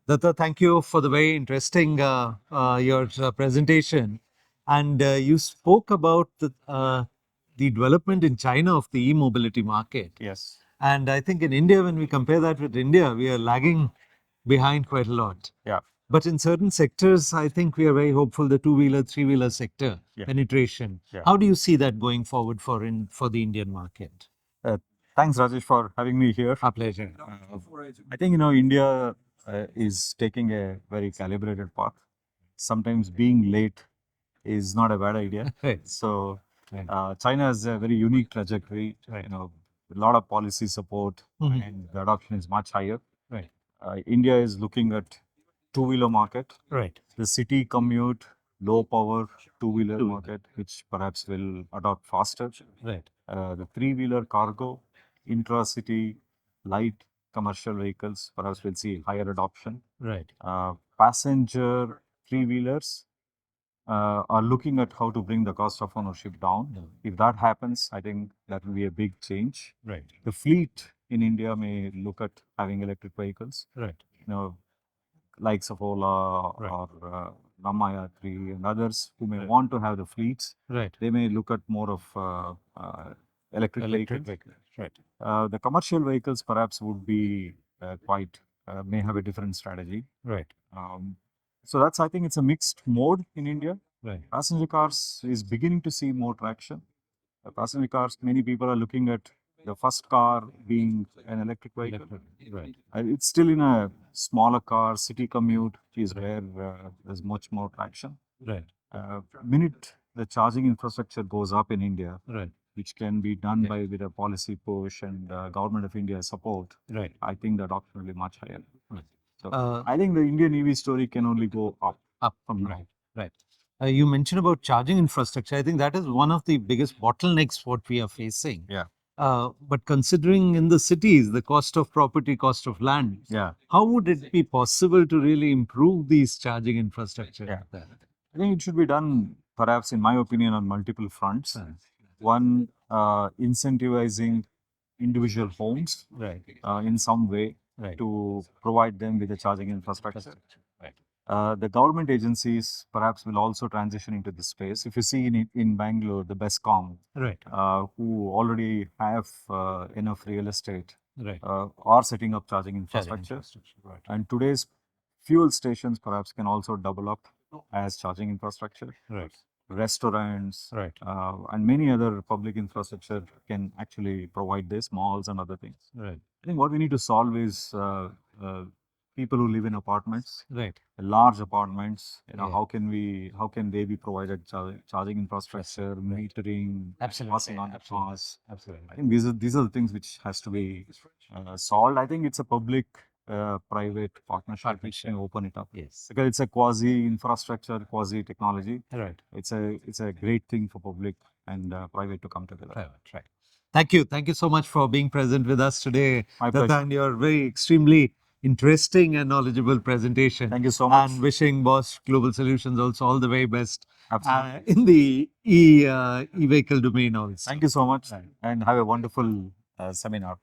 Datta, thank you for the very interesting your presentation. And you spoke about the development in China of the e-mobility market. Yes. And I think in India, when we compare that with India, we are lagging behind quite a lot. Yeah. But in certain sectors, I think we are very hopeful, the two-wheeler, three-wheeler sector penetration. Yeah. How do you see that going forward for the Indian market? Thanks, Rajesh, for having me here. Our pleasure. I think, India is taking a very calibrated path. Sometimes being late is not a bad idea. Right. So, Right. China has a very unique trajectory. Right. A lot of policy support and the adoption is much higher. Right. India is looking at two-wheeler market, Right. the city commute, low power two-wheeler market, which perhaps will adopt faster. Right. The three-wheeler cargo, intra-city, light commercial vehicles, perhaps we'll see higher adoption. Right. Passenger three-wheelers are looking at how to bring the cost of ownership down. If that happens, I think that will be a big change. Right. The fleet in India may look at having electric vehicles. Right. Likes of Ola or Ramayatri and others who may want to have the fleets. Right. They may look at more of electric vehicles. Right. The commercial vehicles perhaps would be may have a different strategy. Right. So that's, I think it's a mixed mode in India. Right. Passenger cars is beginning to see more traction. Passenger cars, many people are looking at the first car being an electric vehicle. Right. It's still in a smaller car, city commute is where there's much more traction. Right. Minute the charging infrastructure goes up in India, Right. which can be done by with a policy push and government of India support. Right. I think the adoption will be much higher. Right. So I think the Indian EV story can only go up from now. Right. You mentioned about charging infrastructure. I think that is one of the biggest bottlenecks what we are facing. Yeah. But considering in the cities, the cost of property, cost of land, how would it be possible to really improve these charging infrastructure? Yeah. I think it should be done, perhaps, in my opinion, on multiple fronts. One, incentivizing individual homes in some way to provide them with the charging infrastructure. The government agencies perhaps will also transition into this space. If you see in Bangalore, the BESCOM, who already have enough real estate, are setting up charging infrastructure. And today's fuel stations perhaps can also double up as charging infrastructure. Restaurants and many other public infrastructure can actually provide this, malls and other things. I think what we need to solve is people who live in apartments, large apartments. How can they be provided charging infrastructure, metering, passing on the costs? I think these are the things which has to be solved. I think it's a public private partnership which can open it up. Yes. Because it's a quasi infrastructure, quasi technology. Right. It's a great thing for public and private to come together. Right. Thank you so much for being present with us today, My pleasure. Datta, and your very extremely interesting and knowledgeable presentation. Thank you so much. And wishing Bosch Global Solutions also all the very best Absolutely. in the e-vehicle domain also. Thank you so much and have a wonderful seminar.